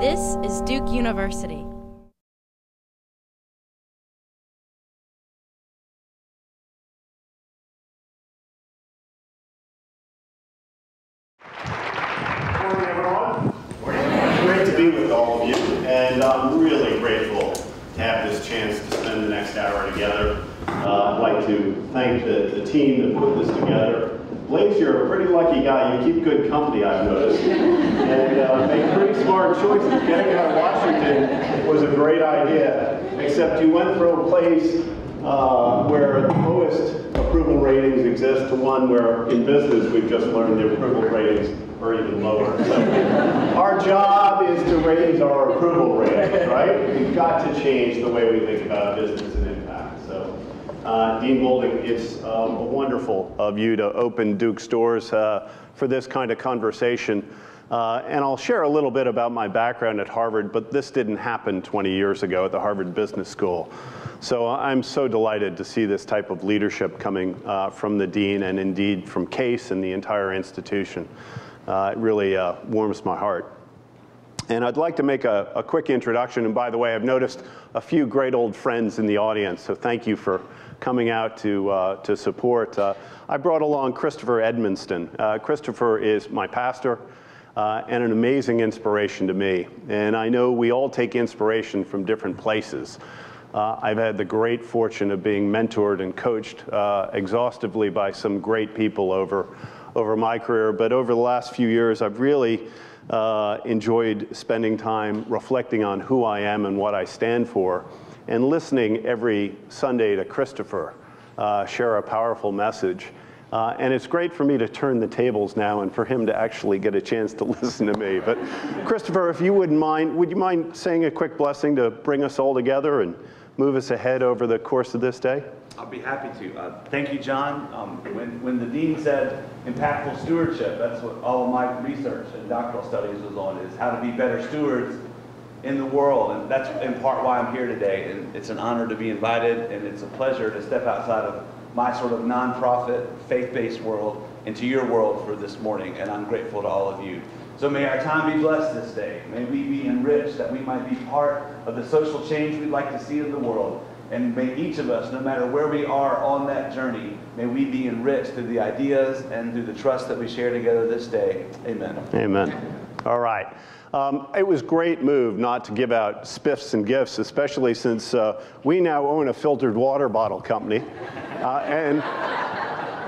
This is Duke University. Good morning, everyone. Great to be with all of you, and I'm really grateful to have this chance to spend the next hour together. I'd like to thank the team that put this together. Blaze, you're a pretty lucky guy. You keep good company, I've noticed, and make pretty smart choices. Getting out of Washington was a great idea, except you went from a place where the lowest approval ratings exist to one where, in business, we've just learned the approval ratings are even lower. So our job is to raise our approval ratings, right? We've got to change the way we think about business and impact. So, Dean Boulding, it's wonderful of you to open Duke's doors for this kind of conversation. And I'll share a little bit about my background at Harvard, but this didn't happen 20 years ago at the Harvard Business School. So I'm so delighted to see this type of leadership coming from the dean and indeed from Case and the entire institution. It really warms my heart. And I'd like to make a quick introduction. And by the way, I've noticed a few great old friends in the audience, so thank you for coming out to support. I brought along Christopher Edmonston. Christopher is my pastor and an amazing inspiration to me. And I know we all take inspiration from different places. I've had the great fortune of being mentored and coached exhaustively by some great people over my career, but over the last few years, I've really enjoyed spending time reflecting on who I am and what I stand for, and listening every Sunday to Christopher share a powerful message. And it's great for me to turn the tables now and for him to actually get a chance to listen to me. But Christopher, if you wouldn't mind, would you mind saying a quick blessing to bring us all together and move us ahead over the course of this day? I'll be happy to. Thank you, John. When the dean said impactful stewardship, that's what all of my research and doctoral studies was on, is how to be better stewards in the world. And that's in part why I'm here today. And it's an honor to be invited, and it's a pleasure to step outside of my sort of nonprofit, faith-based world into your world for this morning. And I'm grateful to all of you. So may our time be blessed this day. May we be enriched, that we might be part of the social change we'd like to see in the world. And may each of us, no matter where we are on that journey, may we be enriched through the ideas and through the trust that we share together this day. Amen. Amen. All right. It was a great move not to give out spiffs and gifts, especially since we now own a filtered water bottle company and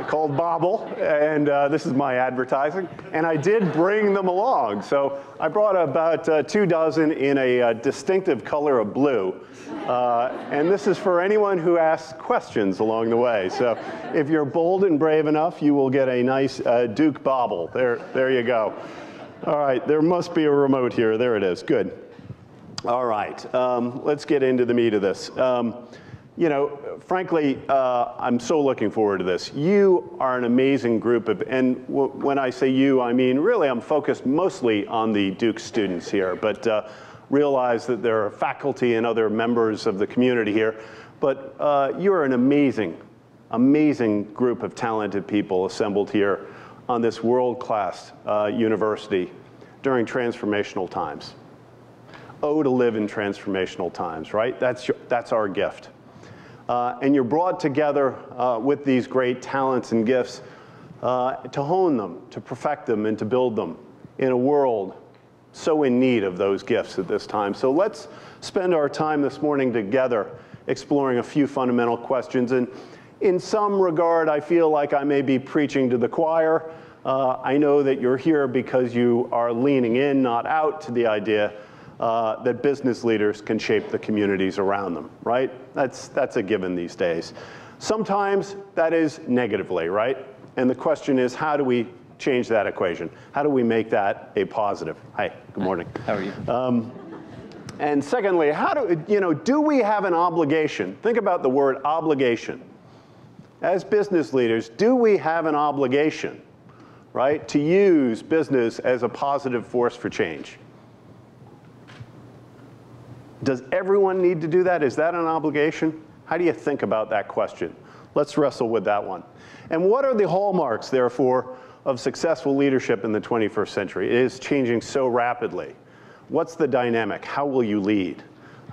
called Bobble, and this is my advertising. And I did bring them along. So I brought about 2 dozen in a distinctive color of blue. And this is for anyone who asks questions along the way. So if you're bold and brave enough, you will get a nice Duke Bobble. There you go. All right, there must be a remote here. There it is. Good. All right, let's get into the meat of this. You know, frankly, I'm so looking forward to this. You are an amazing group of, and when I say you, I mean really I'm focused mostly on the Duke students here, but realize that there are faculty and other members of the community here. But you're an amazing, amazing group of talented people assembled here on this world-class university during transformational times. Oh, to live in transformational times, right? That's our gift. And you're brought together with these great talents and gifts to hone them, to perfect them, and to build them in a world so in need of those gifts at this time. So let's spend our time this morning together exploring a few fundamental questions. And in some regard, I feel like I may be preaching to the choir. I know that you're here because you are leaning in, not out, to the idea that business leaders can shape the communities around them, right? That's a given these days. Sometimes that is negatively, right? And the question is, how do we change that equation? How do we make that a positive? Hi, good morning. How are you? And secondly, do we have an obligation? Think about the word obligation. As business leaders, do we have an obligation, right, to use business as a positive force for change? Does everyone need to do that? Is that an obligation? How do you think about that question? Let's wrestle with that one. And what are the hallmarks, therefore, of successful leadership in the 21st century? It is changing so rapidly. What's the dynamic? How will you lead?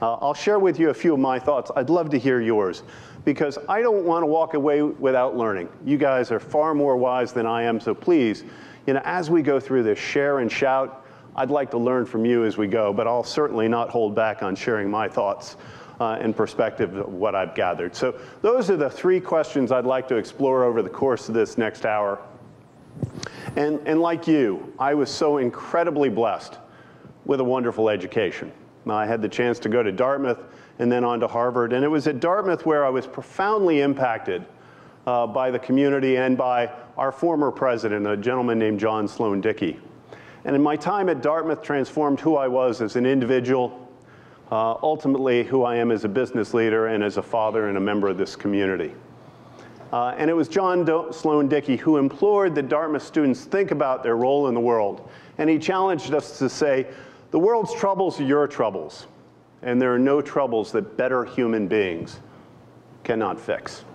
I'll share with you a few of my thoughts. I'd love to hear yours, because I don't want to walk away without learning. You guys are far more wise than I am, so please, as we go through this, share and shout. I'd like to learn from you as we go, but I'll certainly not hold back on sharing my thoughts and perspective of what I've gathered. So those are the 3 questions I'd like to explore over the course of this next hour. And like you, I was so incredibly blessed with a wonderful education. I had the chance to go to Dartmouth and then on to Harvard. And it was at Dartmouth where I was profoundly impacted by the community and by our former president, a gentleman named John Sloan Dickey. And in my time at Dartmouth transformed who I was as an individual, ultimately who I am as a business leader and as a father and a member of this community. And it was John Sloan Dickey who implored that Dartmouth students think about their role in the world. And he challenged us to say, the world's troubles are your troubles, and there are no troubles that better human beings cannot fix.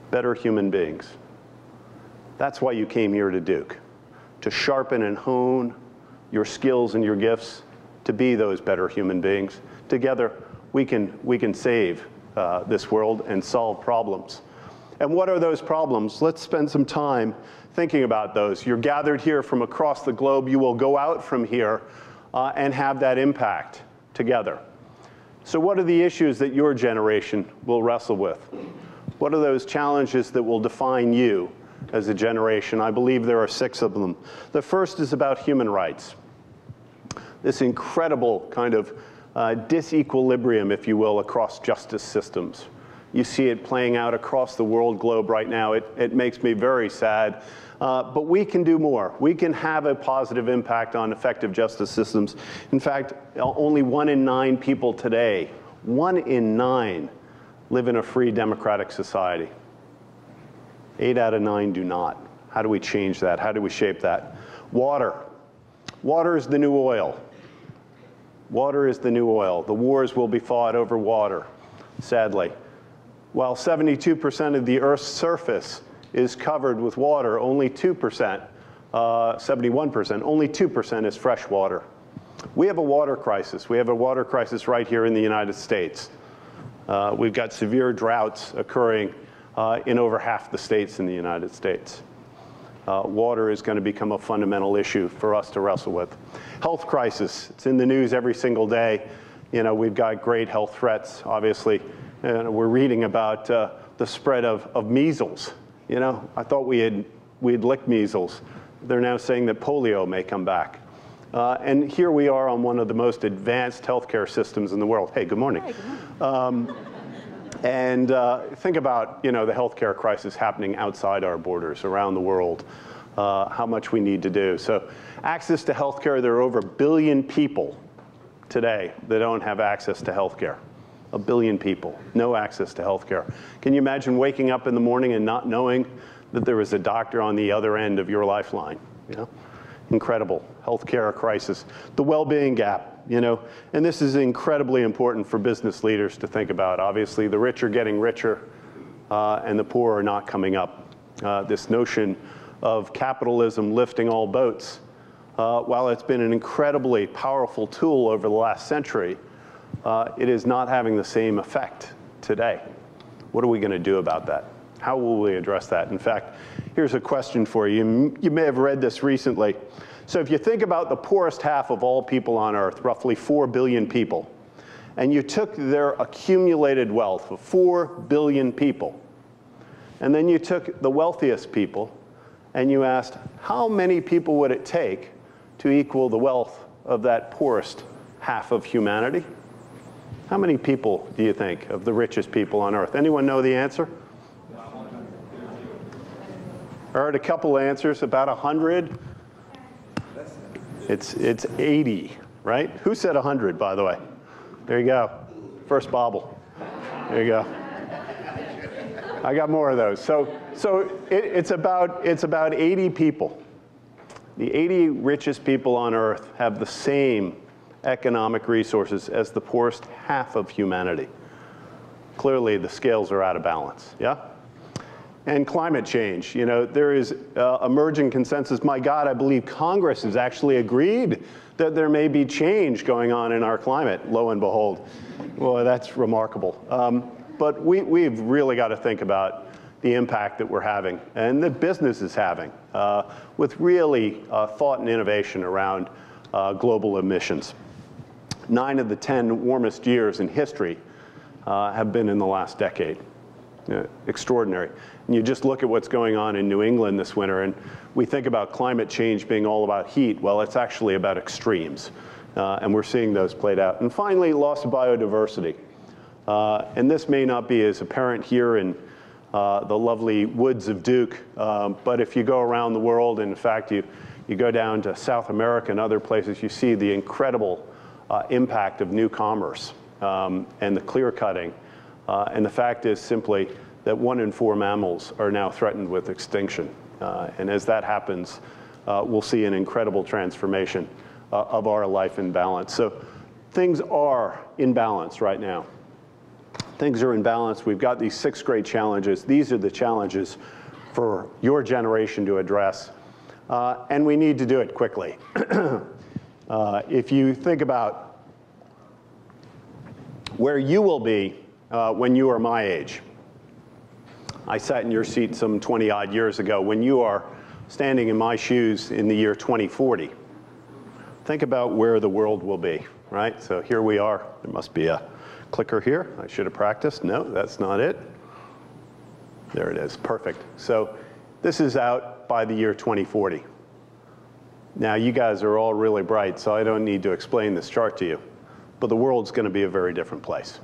Better human beings. That's why you came here to Duke, to sharpen and hone your skills and your gifts, to be those better human beings. Together, we can save this world and solve problems. And what are those problems? Let's spend some time thinking about those. You're gathered here from across the globe. You will go out from here and have that impact together. So what are the issues that your generation will wrestle with? What are those challenges that will define you as a generation? I believe there are 6 of them. The first is about human rights. This incredible kind of disequilibrium, if you will, across justice systems. You see it playing out across the world globe right now. It makes me very sad. But we can do more. We can have a positive impact on effective justice systems. In fact, only 1 in 9 people today, 1 in 9, live in a free democratic society. 8 out of 9 do not. How do we change that? How do we shape that? Water. Water is the new oil. Water is the new oil. The wars will be fought over water, sadly. While 72% of the Earth's surface is covered with water, only 2%, 71%, only 2% is fresh water. We have a water crisis. We have a water crisis right here in the United States. We've got severe droughts occurring in over half the states in the United States. Water is going to become a fundamental issue for us to wrestle with. Health crisis. It's in the news every single day. We've got great health threats, obviously. We're reading about the spread of measles. I thought we had licked measles. They're now saying that polio may come back. And here we are on one of the most advanced healthcare systems in the world. Hey, good morning. Hi, good morning. And think about, the healthcare crisis happening outside our borders, around the world, how much we need to do. So access to healthcare, there are over 1 billion people today that don't have access to healthcare. 1 billion people, no access to healthcare. Can you imagine waking up in the morning and not knowing that there was a doctor on the other end of your lifeline? Incredible healthcare crisis. The well-being gap. And this is incredibly important for business leaders to think about. Obviously, the rich are getting richer, and the poor are not coming up. This notion of capitalism lifting all boats, while it's been an incredibly powerful tool over the last century, it is not having the same effect today. What are we going to do about that? How will we address that? In fact, here's a question for you. You may have read this recently. So if you think about the poorest half of all people on Earth, roughly 4 billion people, and you took their accumulated wealth of 4 billion people, and then you took the wealthiest people, and you asked, how many people would it take to equal the wealth of that poorest half of humanity? How many people do you think of the richest people on Earth? Anyone know the answer? I heard a couple answers, about 100. It's 80, right? Who said 100, by the way? There you go. First bobble. There you go. I got more of those. So it's about 80 people. The 80 richest people on Earth have the same economic resources as the poorest half of humanity. Clearly, the scales are out of balance, yeah? And climate change, there is emerging consensus. My God, I believe Congress has actually agreed that there may be change going on in our climate, lo and behold. Well, that's remarkable. But we've really got to think about the impact that we're having and that business is having with really thought and innovation around global emissions. 9 of the 10 warmest years in history have been in the last decade. Extraordinary. And you just look at what's going on in New England this winter, and we think about climate change being all about heat. Well, it's actually about extremes, and we're seeing those played out. And finally, loss of biodiversity. And this may not be as apparent here in the lovely woods of Duke, but if you go around the world, and in fact, you go down to South America and other places, you see the incredible impact of new commerce and the clear cutting. And the fact is simply that 1 in 4 mammals are now threatened with extinction. And as that happens, we'll see an incredible transformation of our life in balance. So things are in balance right now. Things are in balance. We've got these 6 great challenges. These are the challenges for your generation to address. And we need to do it quickly. If you think about where you will be when you are my age. I sat in your seat some 20-odd years ago. When you are standing in my shoes in the year 2040, think about where the world will be, right? So here we are. There must be a clicker here. I should have practiced. No, that's not it. There it is. Perfect. So this is out by the year 2040. Now, you guys are all really bright, so I don't need to explain this chart to you. But the world's going to be a very different place.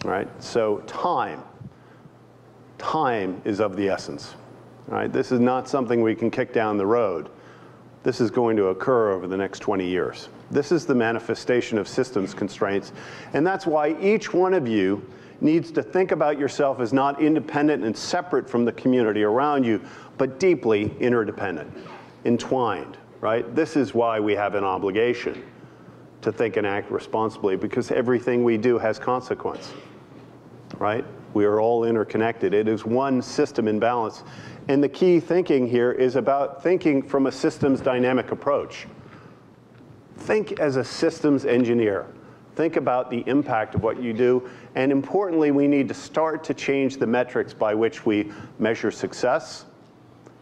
Right? So time is of the essence. Right? This is not something we can kick down the road. This is going to occur over the next 20 years. This is the manifestation of systems constraints. And that's why each one of you needs to think about yourself as not independent and separate from the community around you, but deeply interdependent, entwined. Right? This is why we have an obligation to think and act responsibly, because everything we do has consequence. Right? We are all interconnected. It is one system in balance. And the key thinking here is about thinking from a systems dynamic approach. Think as a systems engineer. Think about the impact of what you do. And importantly, we need to start to change the metrics by which we measure success.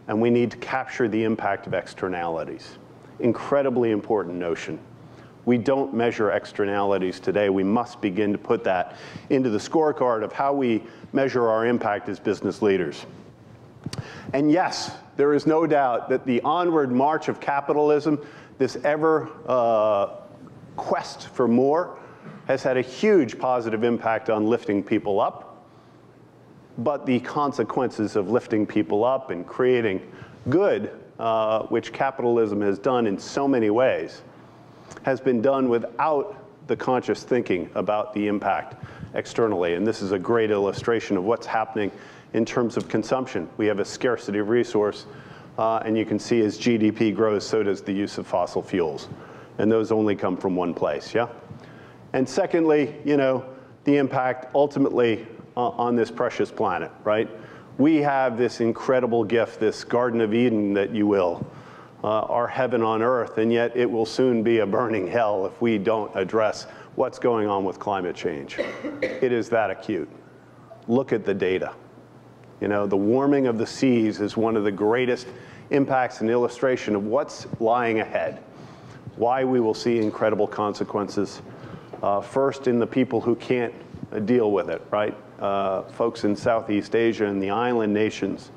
And we need to capture the impact of externalities. Incredibly important notion. We don't measure externalities today. We must begin to put that into the scorecard of how we measure our impact as business leaders. And yes, there is no doubt that the onward march of capitalism, this ever quest for more, has had a huge positive impact on lifting people up. But the consequences of lifting people up and creating good, which capitalism has done in so many ways, has been done without the conscious thinking about the impact externally. And this is a great illustration of what's happening in terms of consumption. We have a scarcity of resource, and you can see as GDP grows, so does the use of fossil fuels. And those only come from one place, yeah? And secondly, you know, the impact ultimately on this precious planet, right? We have this incredible gift, this Garden of Eden, that you will, our heaven on earth, and yet it will soon be a burning hell if we don't address what's going on with climate change. It is that acute. Look at the data. You know, the warming of the seas is one of the greatest impacts and illustration of what's lying ahead, why we will see incredible consequences, first in the people who can't deal with it, right? Folks in Southeast Asia and the island nations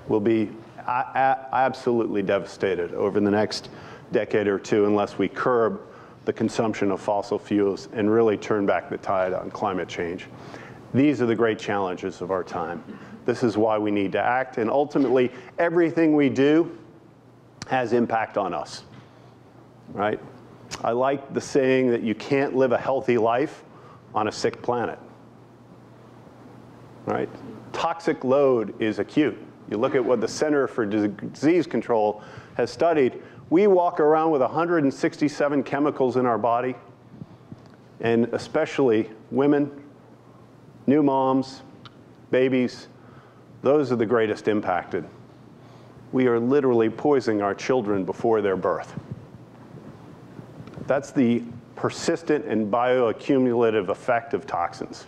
will be absolutely devastated over the next decade or two unless we curb the consumption of fossil fuels and really turn back the tide on climate change. These are the great challenges of our time. This is why we need to act, and ultimately everything we do has impact on us, right? I like the saying that you can't live a healthy life on a sick planet, right? Toxic load is acute. You look at what the Center for Disease Control has studied. We walk around with 167 chemicals in our body, and especially women, new moms, babies, those are the greatest impacted. We are literally poisoning our children before their birth. That's the persistent and bioaccumulative effect of toxins.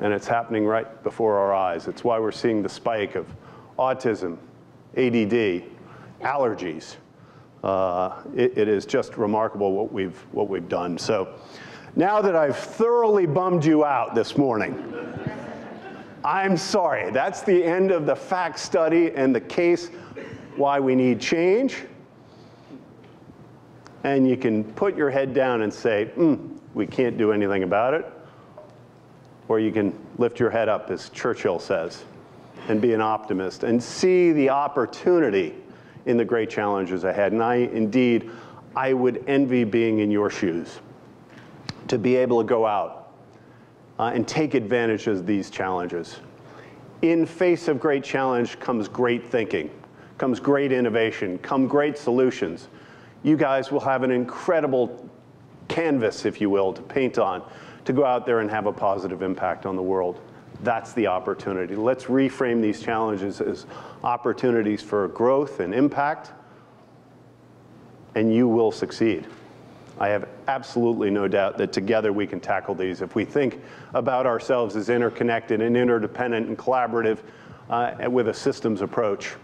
And it's happening right before our eyes. It's why we're seeing the spike of autism, ADD, allergies. It is just remarkable what we've done. So now that I've thoroughly bummed you out this morning, I'm sorry. That's the end of the fact study and the case why we need change. And you can put your head down and say, we can't do anything about it. Or you can lift your head up, as Churchill says, and be an optimist and see the opportunity in the great challenges ahead. And I would envy being in your shoes, to be able to go out and take advantage of these challenges. In face of great challenge comes great thinking, comes great innovation, come great solutions. You guys will have an incredible canvas, if you will, to paint on, to go out there and have a positive impact on the world. That's the opportunity. Let's reframe these challenges as opportunities for growth and impact, and you will succeed. I have absolutely no doubt that together we can tackle these. If we think about ourselves as interconnected and interdependent and collaborative with a systems approach,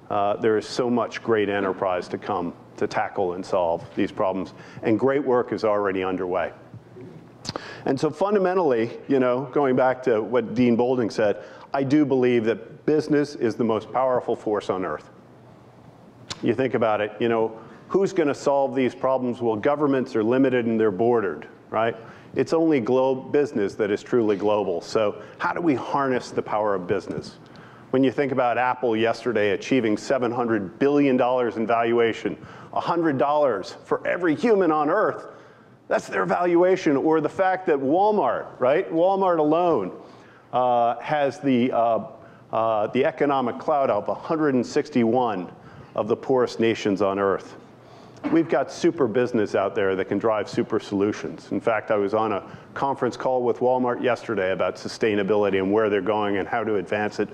there is so much great enterprise to come to tackle and solve these problems. And great work is already underway. And so fundamentally, going back to what Dean Boulding said, I do believe that business is the most powerful force on earth. You think about it, who's going to solve these problems? Well, governments are limited and they're bordered, right? It's only business that is truly global. So how do we harness the power of business? When you think about Apple yesterday achieving $700 billion in valuation, $100 for every human on earth, that's their valuation. Or the fact that Walmart, right? Walmart alone has the economic clout of 161 of the poorest nations on earth. We've got super business out there that can drive super solutions. In fact, I was on a conference call with Walmart yesterday about sustainability and where they're going and how to advance it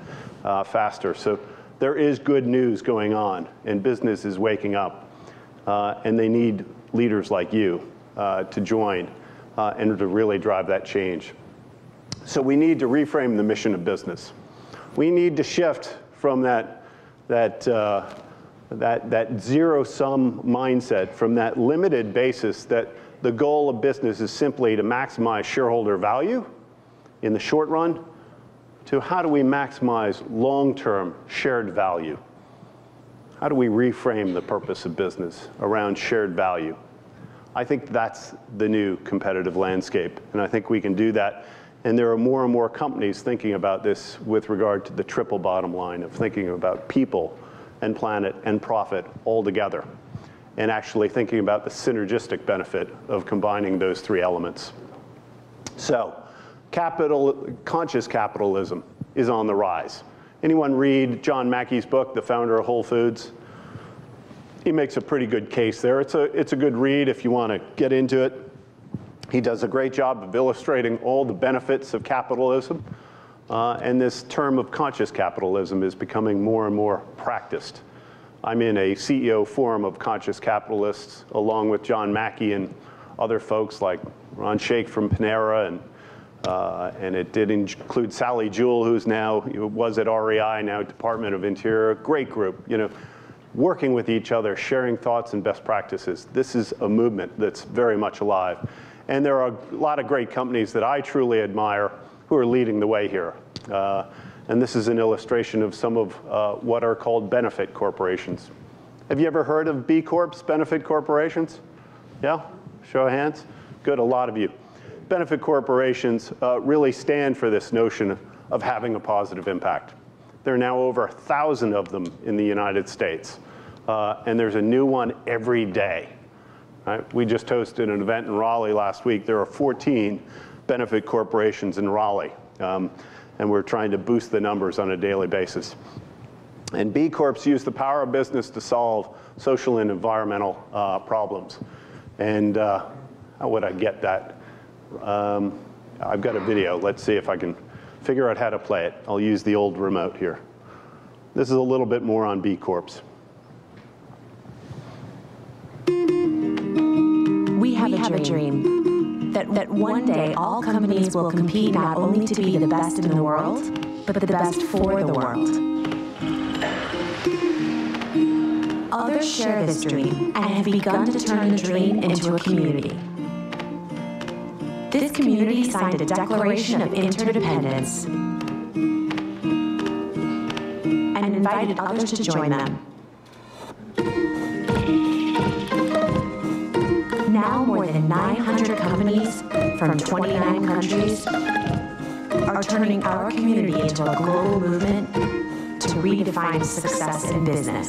faster. So there is good news going on, and business is waking up. And they need leaders like you to join and to really drive that change. So we need to reframe the mission of business. We need to shift from that zero-sum mindset, from that limited basis that the goal of business is simply to maximize shareholder value in the short run, to how do we maximize long-term shared value? How do we reframe the purpose of business around shared value? I think that's the new competitive landscape, and I think we can do that. And there are more and more companies thinking about this with regard to the triple bottom line of thinking about people and planet and profit all together, and actually thinking about the synergistic benefit of combining those three elements. So, conscious capitalism is on the rise. Anyone read John Mackey's book, The Founder of Whole Foods? He makes a pretty good case there. It's a good read if you want to get into it. He does a great job of illustrating all the benefits of capitalism. And this term of conscious capitalism is becoming more and more practiced. I'm in a CEO forum of conscious capitalists, along with John Mackey and other folks like Ron Shaikh from Panera, and it did include Sally Jewell, who's now, was at REI, now Department of Interior. Great group, working with each other, sharing thoughts and best practices. This is a movement that's very much alive. And there are a lot of great companies that I truly admire who are leading the way here. And this is an illustration of some of what are called benefit corporations. Have you ever heard of B Corps, benefit corporations? Yeah? Show of hands? Good, a lot of you. Benefit corporations really stand for this notion of having a positive impact. There are now over 1,000 of them in the United States. And there's a new one every day. Right? We just hosted an event in Raleigh last week. There are 14 benefit corporations in Raleigh. And we're trying to boost the numbers on a daily basis. And B Corps use the power of business to solve social and environmental problems. And how would I get that? I've got a video. Let's see if I can figure out how to play it. I'll use the old remote here. This is a little bit more on B Corps. have a dream that one day all companies will compete not only to be the best in the world, but the best for the world. Others share this dream and have begun to turn the dream into a community. This community signed a Declaration of Interdependence and invited others to join them. Now more than 900 companies from 29 countries are turning our community into a global movement to redefine success in business.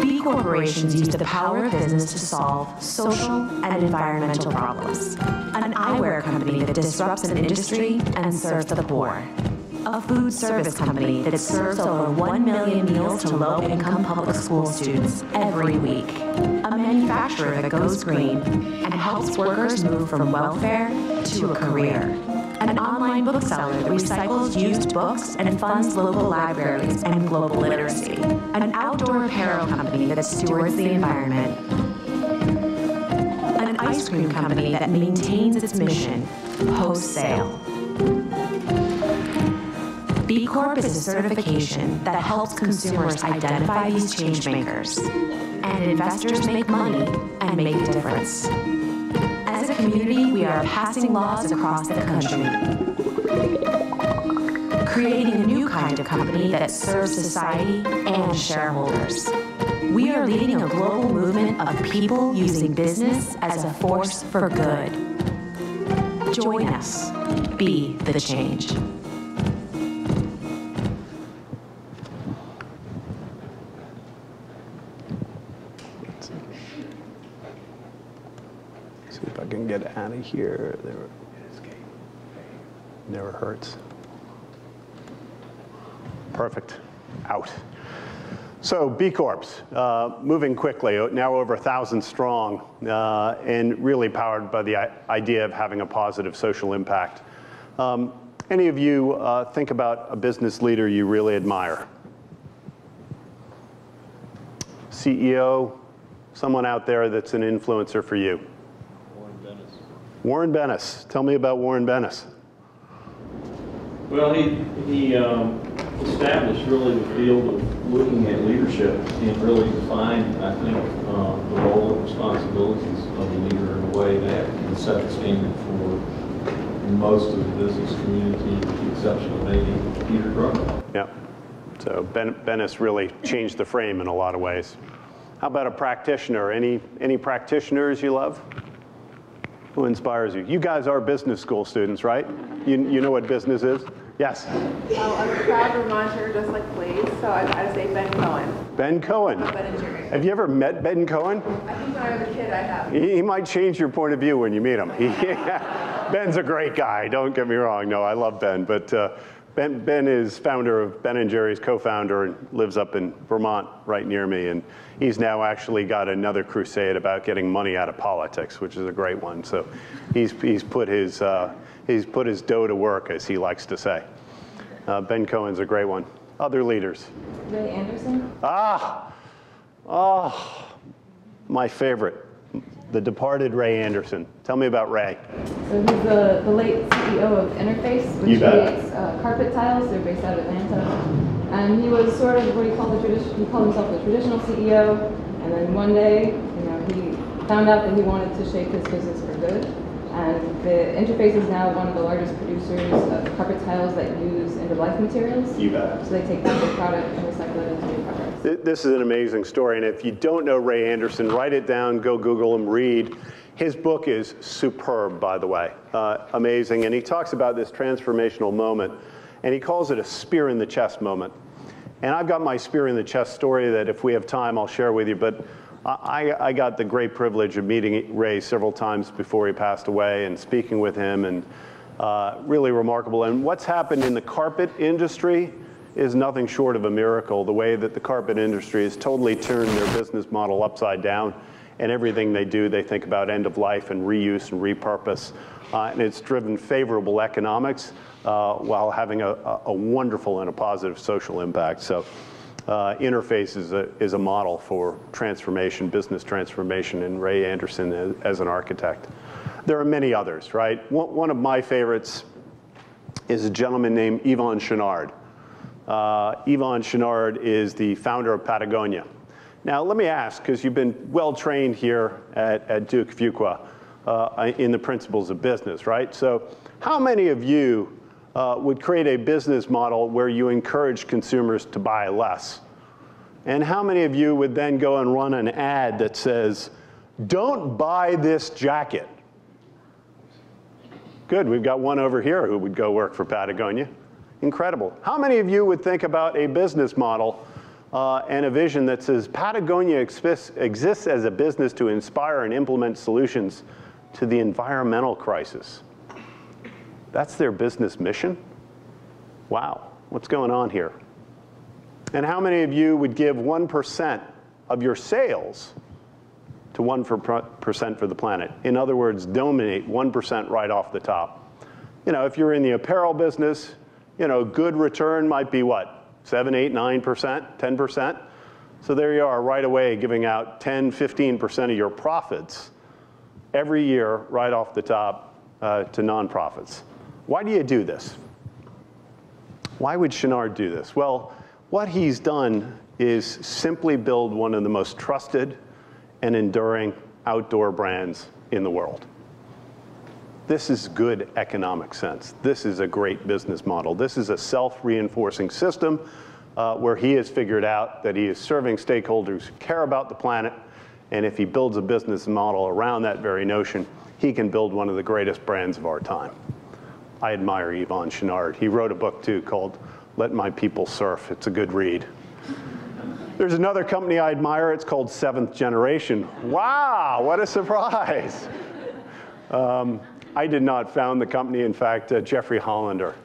B corporations use the power of business to solve social and environmental problems. An eyewear company that disrupts an industry and serves the poor. A food service company that serves over 1 million meals to low-income public school students every week. A manufacturer that goes green and helps workers move from welfare to a career. An online bookseller that recycles used books and funds local libraries and global literacy. An outdoor apparel company that stewards the environment. An ice cream company that maintains its mission post-sale. B Corp is a certification that helps consumers identify these change makers, and investors make money and make a difference. As a community, we are passing laws across the country, creating a new kind of company that serves society and shareholders. We are leading a global movement of people using business as a force for good. Join us. Be the change. See if I can get out of here. Never hurts. Perfect. Out. So B Corps, moving quickly, now over 1,000 strong, and really powered by the idea of having a positive social impact. Any of you think about a business leader you really admire? CEO, someone out there that's an influencer for you? Warren Bennis. Tell me about Warren Bennis. Well, he established really the field of looking at leadership and really defined, I think, the role and responsibilities of a leader in a way that can set the standard for most of the business community, with the exception of maybe Peter Drucker. Yeah. So Bennis really changed the frame in a lot of ways. How about a practitioner? Any practitioners you love? Who inspires you? You guys are business school students, right? You know what business is? Yes? I'm a proud Vermonter, just like Blaze, so I'd say Ben Cohen. Ben Cohen. Ben Jerry. Have you ever met Ben Cohen? I think when I was a kid, I have. He might change your point of view when you meet him. Ben's a great guy, don't get me wrong. No, I love Ben, but Ben is founder of Ben & Jerry's, co-founder, and lives up in Vermont right near me, and he's now actually got another crusade about getting money out of politics, which is a great one. So he's put his dough to work, as he likes to say. Ben Cohen's a great one. Other leaders? Ray Anderson. My favorite, the departed Ray Anderson. Tell me about Ray. So he's the late CEO of Interface, which creates carpet tiles. They're based out of Atlanta. And he was sort of what he called himself the traditional CEO. And then one day, he found out that he wanted to shape his business for good. And the Interface is now one of the largest producers of carpet tiles that use end-of-life materials. You bet. So they take back the product and recycle it into new products. This is an amazing story, and if you don't know Ray Anderson, write it down, go Google him, read. His book is superb, by the way, amazing, and he talks about this transformational moment, and he calls it a spear in the chest moment. And I've got my spear in the chest story that if we have time, I'll share with you, but I got the great privilege of meeting Ray several times before he passed away and speaking with him, and really remarkable. And what's happened in the carpet industry is nothing short of a miracle. The way that the carpet industry has totally turned their business model upside down, and everything they do, they think about end of life and reuse and repurpose. And it's driven favorable economics while having a wonderful and a positive social impact. So Interface is a model for transformation, business transformation, and Ray Anderson as an architect. There are many others, right? One of my favorites is a gentleman named Yvon Chouinard. Yvon Chouinard is the founder of Patagonia. Now, let me ask, because you've been well trained here at Duke Fuqua in the principles of business, right? So how many of you would create a business model where you encourage consumers to buy less? And how many of you would then go and run an ad that says, don't buy this jacket? Good, we've got one over here who would go work for Patagonia. Incredible. How many of you would think about a business model and a vision that says Patagonia exists as a business to inspire and implement solutions to the environmental crisis? That's their business mission? Wow, what's going on here? And how many of you would give 1% of your sales to 1% for the planet? In other words, donate 1% right off the top. You know, if you're in the apparel business, you know, good return might be what? 7, 8, 9%, 10%? So there you are right away giving out 10, 15% of your profits every year right off the top to nonprofits. Why do you do this? Why would Chouinard do this? Well, what he's done is simply build one of the most trusted and enduring outdoor brands in the world. This is good economic sense. This is a great business model. This is a self-reinforcing system where he has figured out that he is serving stakeholders who care about the planet, and if he builds a business model around that very notion, he can build one of the greatest brands of our time. I admire Yvon Chouinard. He wrote a book too called Let My People Surf. It's a good read. There's another company I admire. It's called Seventh Generation. Wow, what a surprise. I did not found the company. In fact, Jeffrey Hollander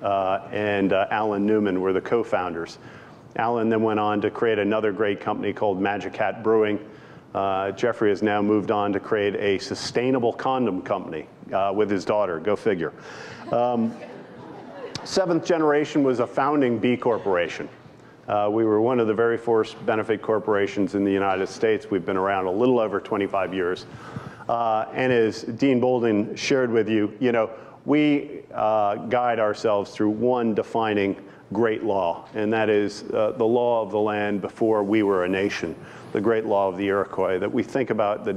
and Alan Newman were the co-founders. Alan then went on to create another great company called Magic Hat Brewing. Jeffrey has now moved on to create a sustainable condom company with his daughter. Go figure. Seventh Generation was a founding B Corporation. We were one of the very first benefit corporations in the United States. We've been around a little over 25 years. And as Dean Bolden shared with you, you know, we guide ourselves through one defining great law, and that is the law of the land before we were a nation, the great law of the Iroquois, that we think about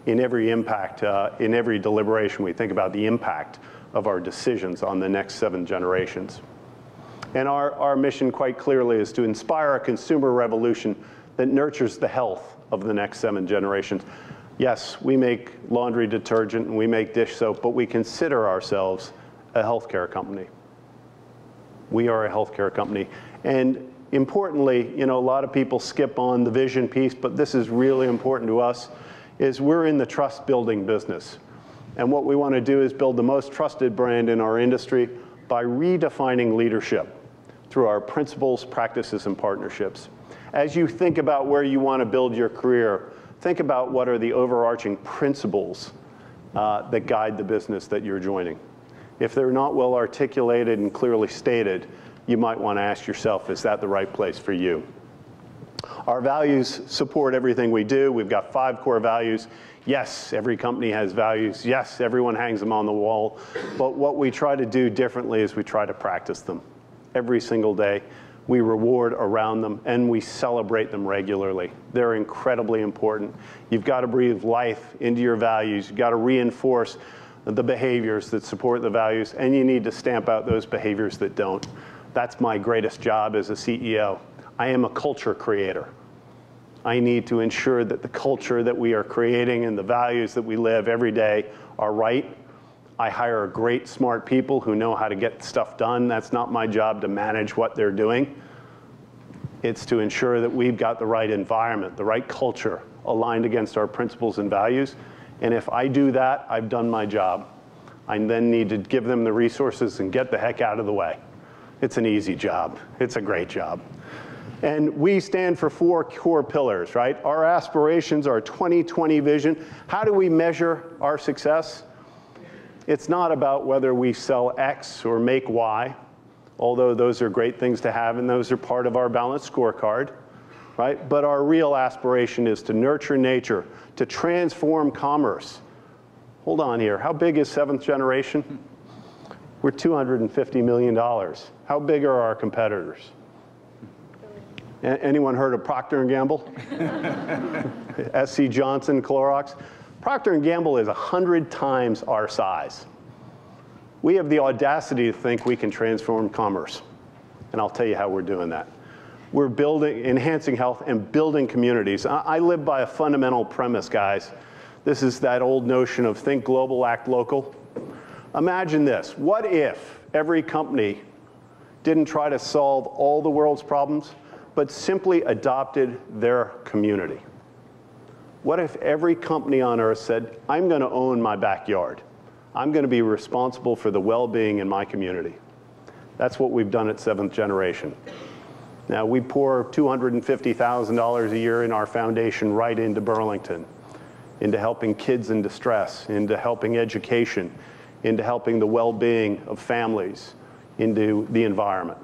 in every impact, in every deliberation, we think about the impact of our decisions on the next 7 generations. And our mission quite clearly is to inspire a consumer revolution that nurtures the health of the next 7 generations. Yes, we make laundry detergent and we make dish soap, but we consider ourselves a healthcare company. We are a healthcare company. And importantly, you know, a lot of people skip on the vision piece, but this is really important to us, is we're in the trust building business. And what we want to do is build the most trusted brand in our industry by redefining leadership through our principles, practices, and partnerships. As you think about where you want to build your career, think about what are the overarching principles that guide the business that you're joining. If they're not well articulated and clearly stated, you might want to ask yourself, is that the right place for you? Our values support everything we do. We've got 5 core values. Yes, every company has values. Yes, everyone hangs them on the wall. But what we try to do differently is we try to practice them every single day. We reward around them, and we celebrate them regularly. They're incredibly important. You've got to breathe life into your values. You've got to reinforce the behaviors that support the values, and you need to stamp out those behaviors that don't. That's my greatest job as a CEO. I am a culture creator. I need to ensure that the culture that we are creating and the values that we live every day are right. I hire great, smart people who know how to get stuff done. That's not my job to manage what they're doing. It's to ensure that we've got the right environment, the right culture aligned against our principles and values. And if I do that, I've done my job. I then need to give them the resources and get the heck out of the way. It's an easy job. It's a great job. And we stand for 4 core pillars, right? Our aspirations, our 2020 vision. How do we measure our success? It's not about whether we sell X or make Y, although those are great things to have, and those are part of our balanced scorecard. right? But our real aspiration is to nurture nature, to transform commerce. Hold on here, how big is seventh generation? We're $250 million. How big are our competitors? Anyone heard of Procter & Gamble? SC Johnson, Clorox? Procter & Gamble is 100 times our size. We have the audacity to think we can transform commerce. And I'll tell you how we're doing that. We're building, enhancing health and building communities. I live by a fundamental premise, guys. This is that old notion of think global, act local. Imagine this. What if every company didn't try to solve all the world's problems, but simply adopted their community? What if every company on earth said, I'm going to own my backyard. I'm going to be responsible for the well-being in my community. That's what we've done at Seventh Generation. Now, we pour $250,000 a year in our foundation right into Burlington, into helping kids in distress, into helping education, into helping the well-being of families, into the environment.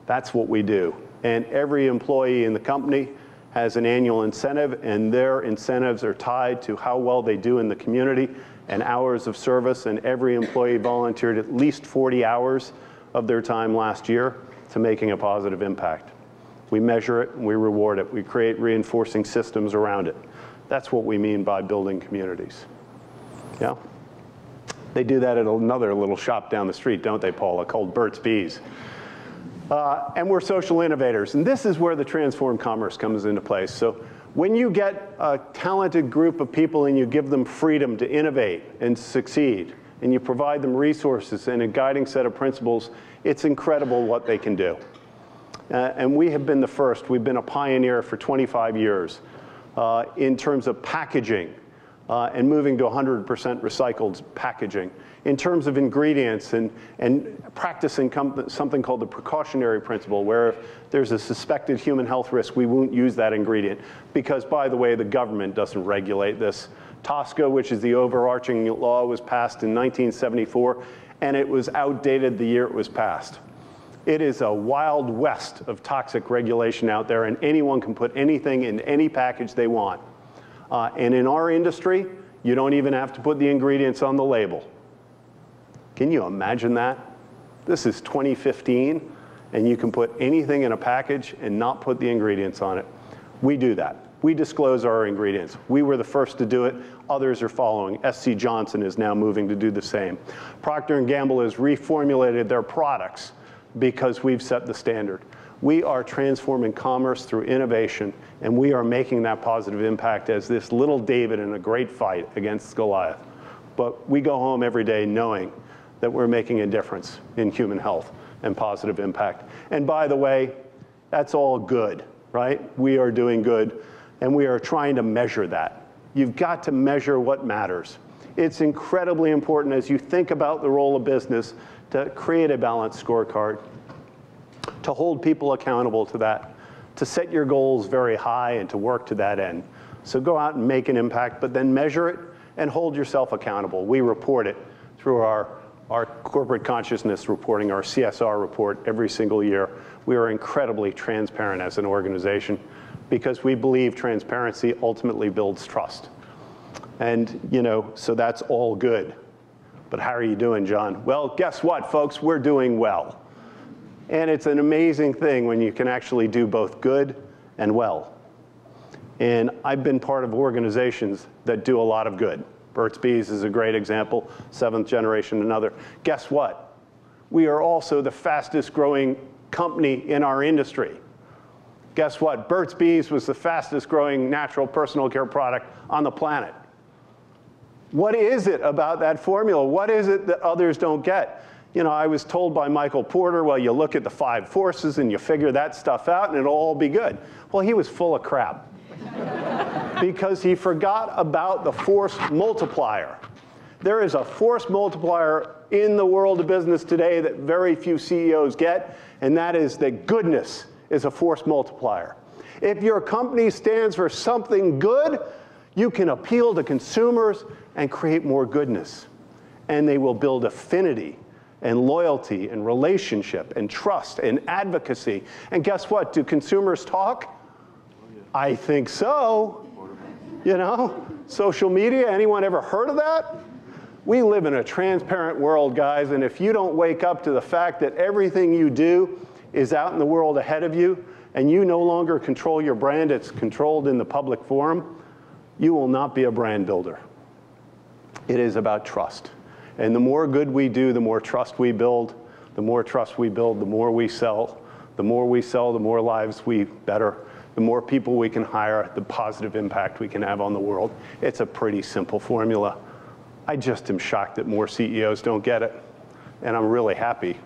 That's what we do. And every employee in the company has an annual incentive, and their incentives are tied to how well they do in the community and hours of service, and every employee volunteered at least 40 hours of their time last year to making a positive impact. We measure it, and we reward it. We create reinforcing systems around it. That's what we mean by building communities. Yeah? They do that at another little shop down the street, don't they, Paula, called Burt's Bees. And we're social innovators, and this is where the transformed commerce comes into place. So when you get a talented group of people and you give them freedom to innovate and succeed, and you provide them resources and a guiding set of principles, it's incredible what they can do. And we have been the first. We've been a pioneer for 25 years in terms of packaging and moving to 100% recycled packaging. In terms of ingredients and practicing something called the precautionary principle, where if there's a suspected human health risk, we won't use that ingredient. Because, by the way, the government doesn't regulate this. TSCA, which is the overarching law, was passed in 1974, and it was outdated the year it was passed. It is a wild west of toxic regulation out there, and anyone can put anything in any package they want. And in our industry, you don't even have to put the ingredients on the label. Can you imagine that? This is 2015, and you can put anything in a package and not put the ingredients on it. We do that. We disclose our ingredients. We were the first to do it. Others are following. SC Johnson is now moving to do the same. Procter & Gamble has reformulated their products because we've set the standard. We are transforming commerce through innovation, and we are making that positive impact as this little David in a great fight against Goliath. But we go home every day knowing that we're making a difference in human health and positive impact. And by the way, that's all good, right? We are doing good, and we are trying to measure that. You've got to measure what matters. It's incredibly important as you think about the role of business to create a balanced scorecard, to hold people accountable to that, to set your goals very high and to work to that end. So go out and make an impact, but then measure it and hold yourself accountable. We report it through our corporate consciousness reporting, our CSR report every single year. We are incredibly transparent as an organization because we believe transparency ultimately builds trust. And, you know, so that's all good. But how are you doing, John? Well, guess what, folks? We're doing well. And it's an amazing thing when you can actually do both good and well. And I've been part of organizations that do a lot of good. Burt's Bees is a great example, Seventh Generation another. Guess what? We are also the fastest growing company in our industry. Guess what? Burt's Bees was the fastest growing natural personal care product on the planet. What is it about that formula? What is it that others don't get? You know, I was told by Michael Porter, well, you look at the 5 forces and you figure that stuff out and it'll all be good. Well, he was full of crap because he forgot about the force multiplier. There is a force multiplier in the world of business today that very few CEOs get, and that is that goodness is a force multiplier. If your company stands for something good, you can appeal to consumers and create more goodness. And they will build affinity and loyalty and relationship and trust and advocacy. And guess what? Do consumers talk? I think so. You know, social media, anyone ever heard of that? We live in a transparent world, guys, and if you don't wake up to the fact that everything you do is out in the world ahead of you, and you no longer control your brand, it's controlled in the public forum, you will not be a brand builder. It is about trust. And the more good we do, the more trust we build. The more trust we build, the more we sell. The more we sell, the more lives we better. The more people we can hire, the positive impact we can have on the world. It's a pretty simple formula. I just am shocked that more CEOs don't get it. And I'm really happy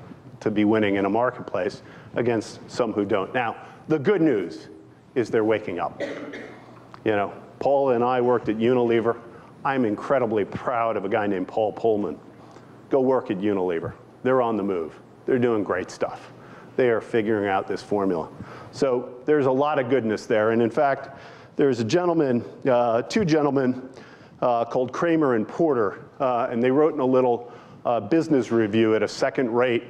to be winning in a marketplace against some who don't. Now, the good news is they're waking up. You know, Paul and I worked at Unilever. I'm incredibly proud of a guy named Paul Pullman. Go work at Unilever. They're on the move. They're doing great stuff. They are figuring out this formula. So there's a lot of goodness there. And in fact, there's a gentleman, two gentlemen called Kramer and Porter, and they wrote in a little business review at a second-rate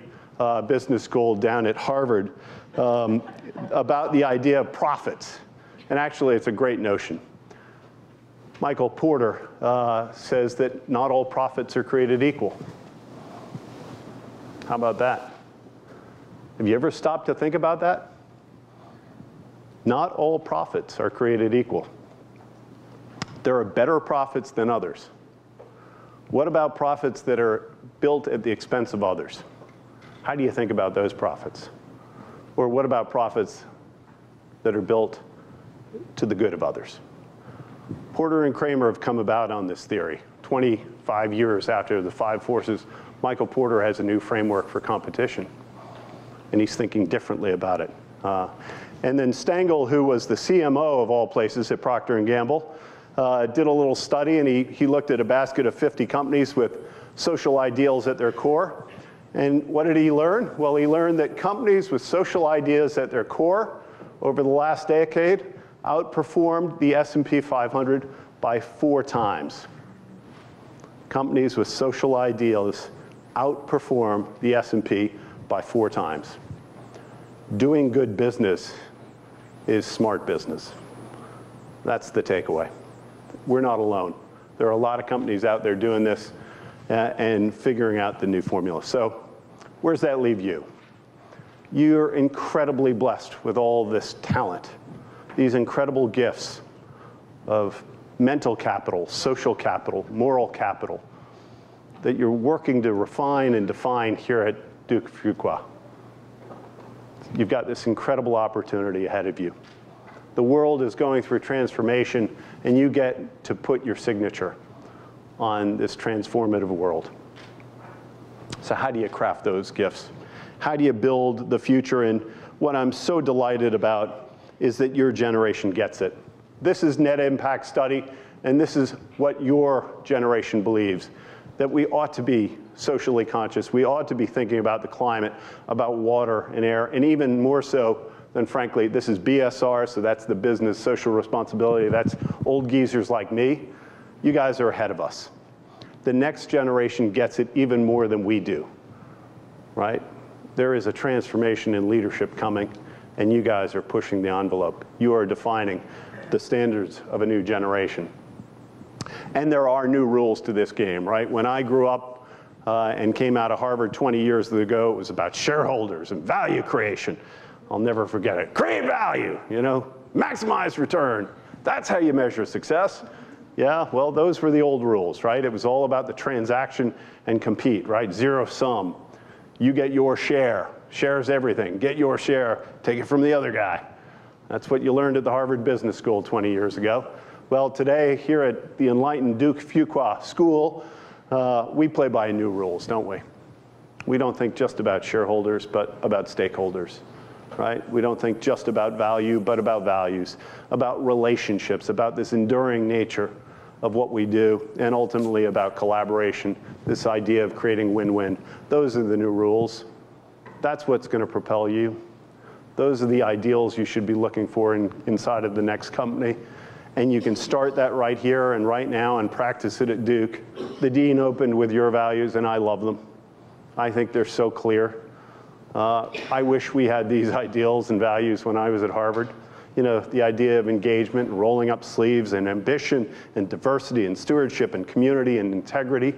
business school down at Harvard about the idea of profits. And actually, it's a great notion. Michael Porter says that not all profits are created equal. How about that? Have you ever stopped to think about that? Not all profits are created equal. There are better profits than others. What about profits that are built at the expense of others? How do you think about those profits? Or what about profits that are built to the good of others? Porter and Kramer have come about on this theory. 25 years after the 5 forces, Michael Porter has a new framework for competition, and he's thinking differently about it. And then Stengel, who was the CMO of all places at Procter & Gamble, did a little study, and he looked at a basket of 50 companies with social ideals at their core. And what did he learn? Well, he learned that companies with social ideas at their core over the last decade outperformed the S&P 500 by 4 times. Companies with social ideals outperform the S&P by 4 times. Doing good business is smart business. That's the takeaway. We're not alone. There are a lot of companies out there doing this and figuring out the new formula. So where does that leave you? You're incredibly blessed with all this talent, these incredible gifts of mental capital, social capital, moral capital that you're working to refine and define here at Duke Fuqua. You've got this incredible opportunity ahead of you. The world is going through transformation, and you get to put your signature on this transformative world. So how do you craft those gifts? How do you build the future? And what I'm so delighted about is that your generation gets it. This is net impact study, and this is what your generation believes, that we ought to be socially conscious. We ought to be thinking about the climate, about water and air, and even more so than, frankly, this is BSR, so that's the business social responsibility. That's old geezers like me. You guys are ahead of us. The next generation gets it even more than we do, right? There is a transformation in leadership coming, and you guys are pushing the envelope. You are defining the standards of a new generation. And there are new rules to this game, right? When I grew up and came out of Harvard 20 years ago, it was about shareholders and value creation. I'll never forget it. Create value, you know, maximize return. That's how you measure success. Yeah, well, those were the old rules, right? It was all about the transaction and compete, right? Zero sum. You get your share. Share's everything. Get your share. Take it from the other guy. That's what you learned at the Harvard Business School 20 years ago. Well, today, here at the enlightened Duke Fuqua School, we play by new rules, don't we? We don't think just about shareholders, but about stakeholders, right? We don't think just about value, but about values, about relationships, about this enduring nature of what we do, and ultimately about collaboration, this idea of creating win-win. Those are the new rules. That's what's going to propel you. Those are the ideals you should be looking for inside of the next company. And you can start that right here and right now and practice it at Duke. The dean opened with your values, and I love them. I think they're so clear. I wish we had these ideals and values when I was at Harvard. You know, the idea of engagement and rolling up sleeves and ambition and diversity and stewardship and community and integrity,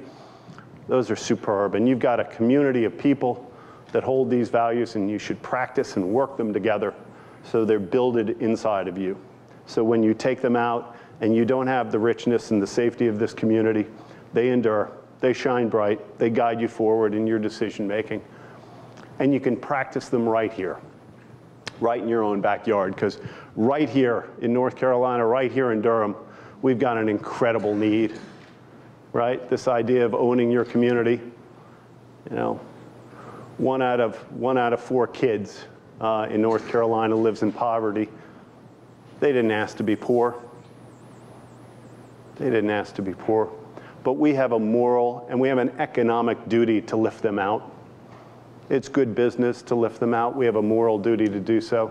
those are superb. And you've got a community of people that hold these values, and you should practice and work them together so they're builded inside of you. So when you take them out and you don't have the richness and the safety of this community, they endure, they shine bright, they guide you forward in your decision making. And you can practice them right here, right in your own backyard, because right here in North Carolina, right here in Durham, we've got an incredible need, right? This idea of owning your community. You know, one out of 4 kids in North Carolina lives in poverty. They didn't ask to be poor. They didn't ask to be poor. But we have a moral and we have an economic duty to lift them out. It's good business to lift them out. We have a moral duty to do so.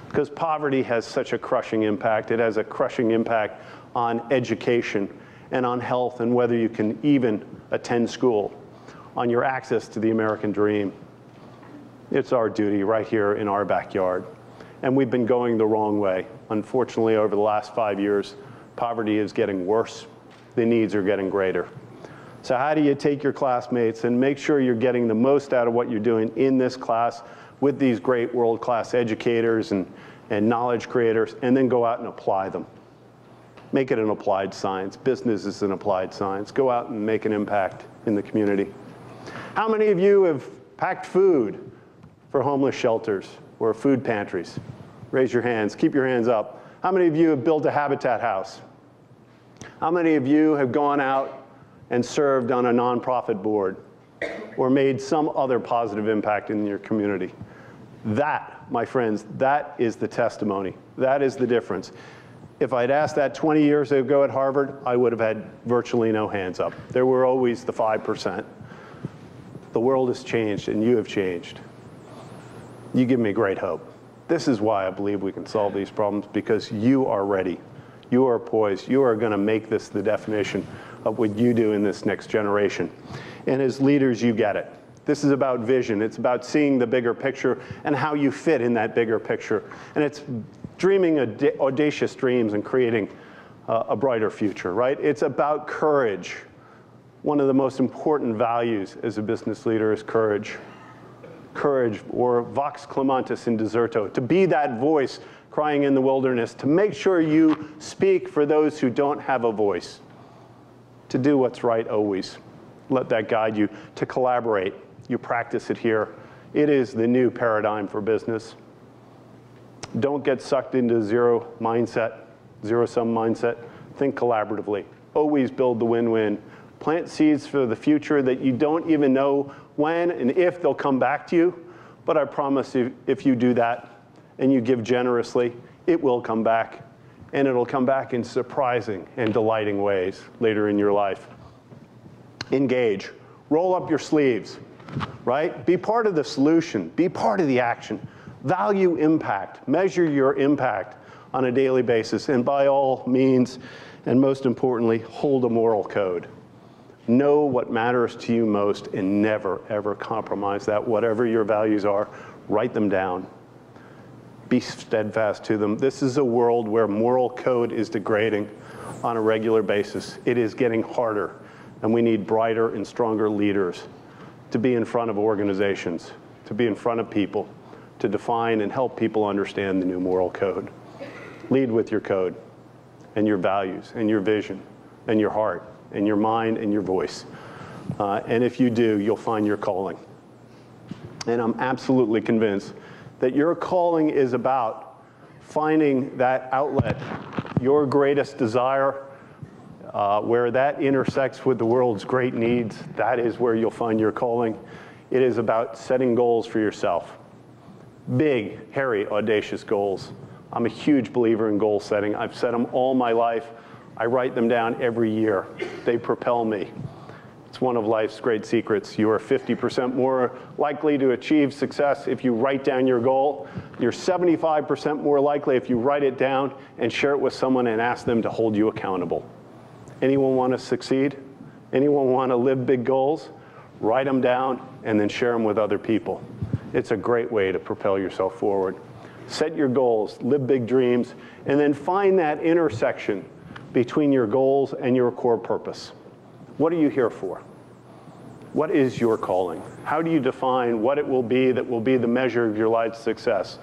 Because poverty has such a crushing impact. It has a crushing impact on education and on health and whether you can even attend school, on your access to the American dream. It's our duty right here in our backyard. And we've been going the wrong way. Unfortunately, over the last 5 years, poverty is getting worse. The needs are getting greater. So how do you take your classmates and make sure you're getting the most out of what you're doing in this class with these great world-class educators and knowledge creators, and then go out and apply them? Make it an applied science. Business is an applied science. Go out and make an impact in the community. How many of you have packed food for homeless shelters or food pantries? Raise your hands. Keep your hands up. How many of you have built a habitat house? How many of you have gone out and served on a nonprofit board or made some other positive impact in your community? That, my friends, that is the testimony. That is the difference. If I'd asked that 20 years ago at Harvard, I would have had virtually no hands up. There were always the 5%. The world has changed and you have changed. You give me great hope. This is why I believe we can solve these problems, because you are ready. You are poised. You are going to make this the definition of what you do in this next generation. And as leaders, you get it. This is about vision. It's about seeing the bigger picture and how you fit in that bigger picture. And it's dreaming audacious dreams and creating a brighter future, right? It's about courage. One of the most important values as a business leader is courage. Courage, or vox clamantis in deserto, to be that voice crying in the wilderness, to make sure you speak for those who don't have a voice, to do what's right always. Let that guide you, to collaborate. You practice it here. It is the new paradigm for business. Don't get sucked into zero mindset, zero-sum mindset. Think collaboratively. Always build the win-win. Plant seeds for the future that you don't even know when and if they'll come back to you. But I promise you, if you do that and you give generously, it will come back. And it'll come back in surprising and delighting ways later in your life. Engage. Roll up your sleeves, right? Be part of the solution. Be part of the action. Value impact. Measure your impact on a daily basis. And by all means, and most importantly, hold a moral code. Know what matters to you most and never, ever compromise that. Whatever your values are, write them down. Be steadfast to them. This is a world where moral code is degrading on a regular basis. It is getting harder, and we need brighter and stronger leaders to be in front of organizations, to be in front of people, to define and help people understand the new moral code. Lead with your code and your values and your vision and your heart and your mind and your voice. And if you do, you'll find your calling. And I'm absolutely convinced that your calling is about finding that outlet, your greatest desire, where that intersects with the world's great needs. That is where you'll find your calling. It is about setting goals for yourself. Big, hairy, audacious goals. I'm a huge believer in goal setting. I've set them all my life. I write them down every year. They propel me. It's one of life's great secrets. You are 50% more likely to achieve success if you write down your goal. You're 75% more likely if you write it down and share it with someone and ask them to hold you accountable. Anyone want to succeed? Anyone want to live big goals? Write them down and then share them with other people. It's a great way to propel yourself forward. Set your goals, live big dreams, and then find that intersection between your goals and your core purpose. What are you here for? What is your calling? How do you define what it will be that will be the measure of your life's success?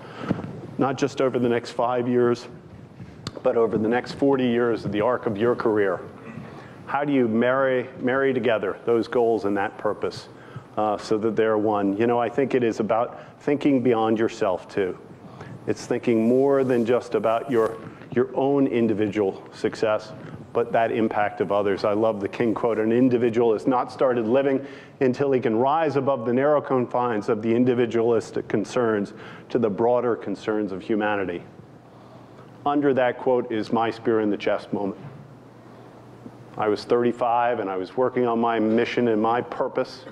Not just over the next 5 years, but over the next 40 years of the arc of your career. How do you marry together those goals and that purpose so that they're one? You know, I think it is about thinking beyond yourself too. It's thinking more than just about your own individual success, but that impact of others. I love the King quote, an individual has not started living until he can rise above the narrow confines of the individualistic concerns to the broader concerns of humanity. Under that quote is my spear in the chest moment. I was 35 and I was working on my mission and my purpose.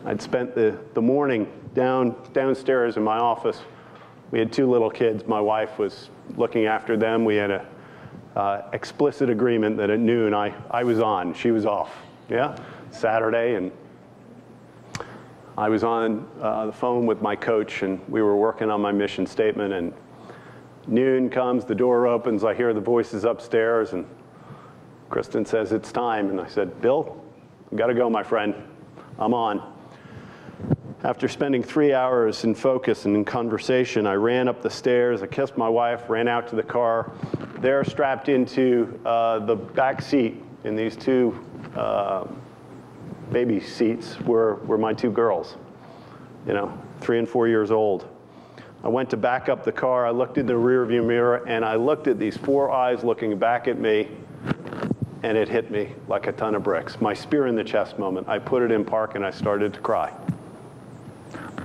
I'd spent the morning downstairs in my office. We had 2 little kids. My wife was looking after them. We had a explicit agreement that at noon I was on, she was off. Yeah, Saturday, and I was on the phone with my coach, and we were working on my mission statement. And noon comes, the door opens, I hear the voices upstairs, and Kristen says it's time. And I said, Bill, I gotta go, my friend. I'm on. After spending 3 hours in focus and in conversation, I ran up the stairs, I kissed my wife, ran out to the car. There, strapped into the back seat in these 2 baby seats were my 2 girls, you know, 3 and 4 years old. I went to back up the car, I looked in the rearview mirror, and I looked at these 4 eyes looking back at me, and it hit me like a ton of bricks. My spear in the chest moment. I put it in park and I started to cry.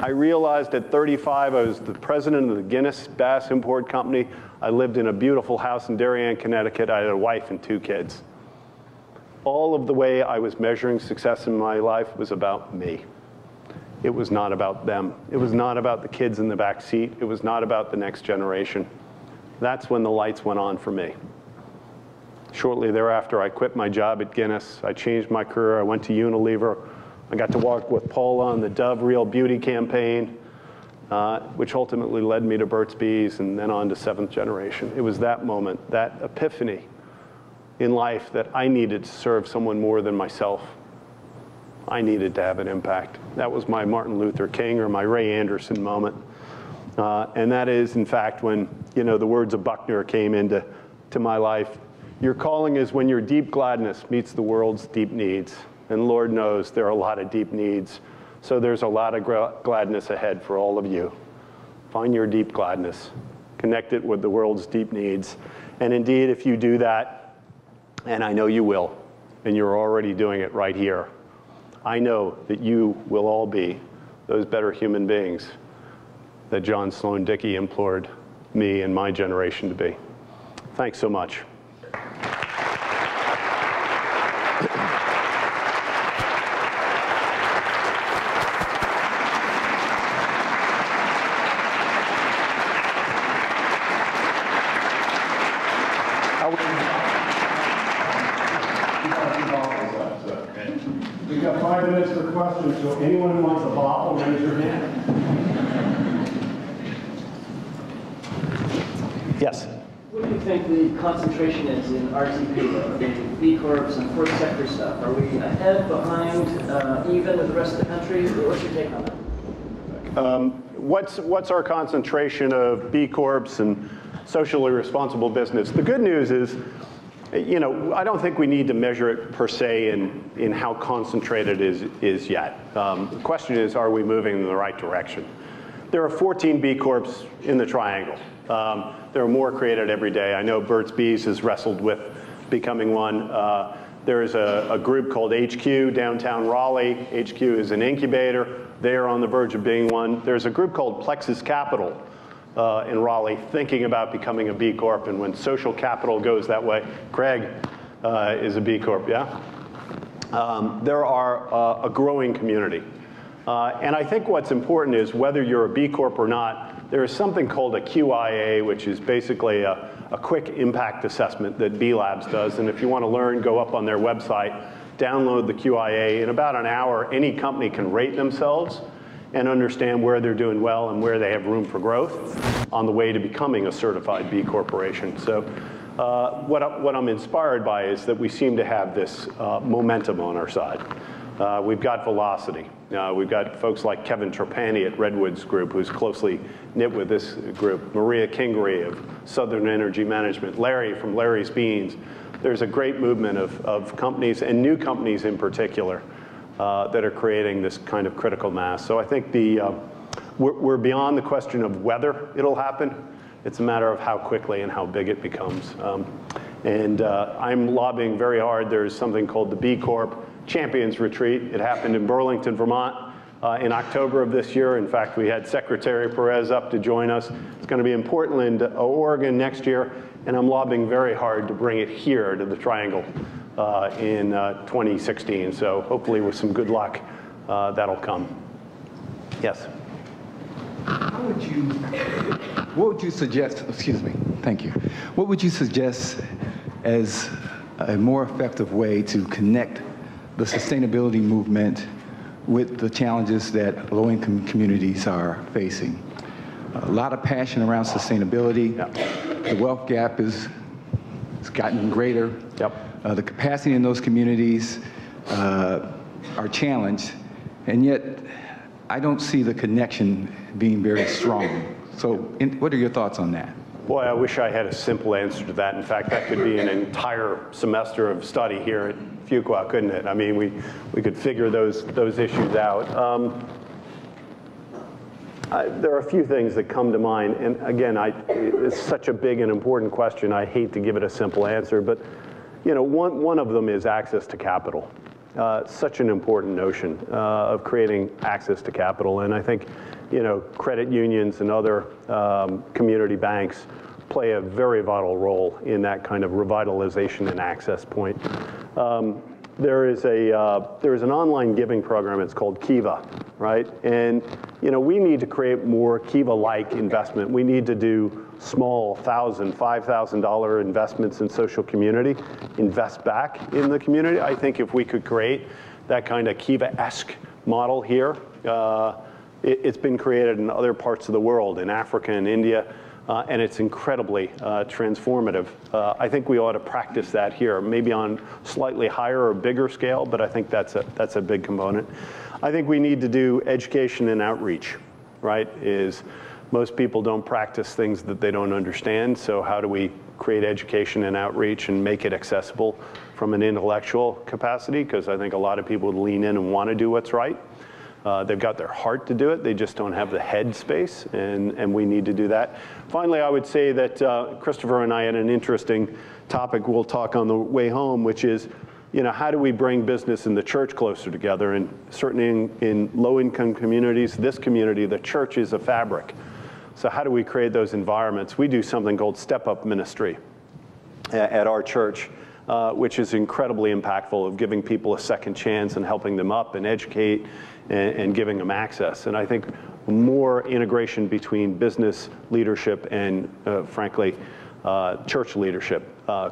I realized at 35, I was the president of the Guinness Bass Import Company. I lived in a beautiful house in Darien, Connecticut. I had a wife and 2 kids. All of the way I was measuring success in my life was about me. It was not about them. It was not about the kids in the back seat. It was not about the next generation. That's when the lights went on for me. Shortly thereafter, I quit my job at Guinness. I changed my career. I went to Unilever. I got to work with Paula on the Dove Real Beauty campaign, which ultimately led me to Burt's Bees and then on to 7th Generation. It was that moment, that epiphany in life that I needed to serve someone more than myself. I needed to have an impact. That was my Martin Luther King or my Ray Anderson moment. And that is, in fact, when the words of Buckner came into my life. Your calling is when your deep gladness meets the world's deep needs. And Lord knows there are a lot of deep needs. So there's a lot of gladness ahead for all of you. Find your deep gladness. Connect it with the world's deep needs. And indeed, if you do that, and I know you will, and you're already doing it right here, I know that you will all be those better human beings that John Sloan Dickey implored me and my generation to be. Thanks so much. We've got 5 minutes for questions, so anyone who wants a bottle, raise your hand. Yes? What do you think the concentration is in RTP, the B Corps and fourth sector stuff? Are we ahead, behind, even with the rest of the country? What's your take on that? What's our concentration of B Corps and socially responsible business? The good news is, I don't think we need to measure it per se in how concentrated it is yet. The question is, are we moving in the right direction? There are 14 B Corps in the triangle. There are more created every day. I know Burt's Bees has wrestled with becoming one. There's a group called HQ, downtown Raleigh. HQ is an incubator. They are on the verge of being one. There's a group called Plexus Capital in Raleigh thinking about becoming a B Corp. And when social capital goes that way, Craig is a B Corp, yeah? There are a growing community. And I think what's important is whether you're a B Corp or not, there is something called a QIA, which is basically a quick impact assessment that B Labs does. And if you want to learn, go up on their website, download the QIA. In about an hour, any company can rate themselves. and understand where they're doing well and where they have room for growth on the way to becoming a certified B Corporation. So what I'm inspired by is that we seem to have this momentum on our side. We've got velocity. We've got folks like Kevin Trapani at Redwood's group, who's closely knit with this group, Maria Kingery of Southern Energy Management, Larry from Larry's Beans. There's a great movement of companies, and new companies in particular, that are creating this kind of critical mass. So I think we're beyond the question of whether it'll happen. It's a matter of how quickly and how big it becomes. I'm lobbying very hard. There's something called the B Corp Champions Retreat. It happened in Burlington, Vermont in October of this year. In fact, we had Secretary Perez up to join us. It's going to be in Portland, Oregon next year, and I'm lobbying very hard to bring it here to the Triangle in 2016. So hopefully with some good luck, that'll come. Yes? What would you suggest, excuse me, thank you. What would you suggest as a more effective way to connect the sustainability movement with the challenges that low-income communities are facing? A lot of passion around sustainability. Yep. The wealth gap has gotten greater. Yep. The capacity in those communities are challenged, and yet I don't see the connection being very strong. So what are your thoughts on that? Boy, I wish I had a simple answer to that. In fact, that could be an entire semester of study here at Fuqua, couldn't it? I mean, we could figure those issues out. There are a few things that come to mind, and again, it's such a big and important question. I hate to give it a simple answer, but one of them is access to capital. Such an important notion of creating access to capital, and I think credit unions and other community banks play a very vital role in that kind of revitalization and access point. There is an online giving program. It's called Kiva, right? And we need to create more Kiva-like investment. We need to do small $1,000, $5,000 investments in social community, invest back in the community. I think if we could create that kind of Kiva-esque model here, it's been created in other parts of the world, in Africa and India, and it's incredibly transformative. I think we ought to practice that here, maybe on slightly higher or bigger scale, but I think that's a big component. I think we need to do education and outreach, right? Most people don't practice things that they don't understand, so how do we create education and outreach and make it accessible from an intellectual capacity? Because I think a lot of people would lean in and want to do what's right. They've got their heart to do it, they just don't have the head space, and we need to do that. Finally, I would say that Christopher and I had an interesting topic we'll talk on the way home, which is, how do we bring business and the church closer together? And certainly in low-income communities, this community, the church is a fabric. So how do we create those environments? We do something called step-up ministry at our church, which is incredibly impactful of giving people a second chance and helping them up and educate and giving them access. And I think more integration between business leadership and, frankly, church leadership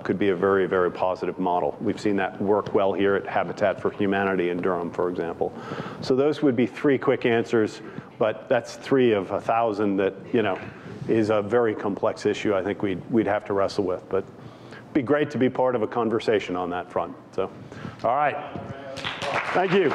could be a very, very positive model. We've seen that work well here at Habitat for Humanity in Durham, for example. So those would be 3 quick answers, but that's 3 of 1,000 that, is a very complex issue I think we'd have to wrestle with. But it'd be great to be part of a conversation on that front. So, all right. Thank you.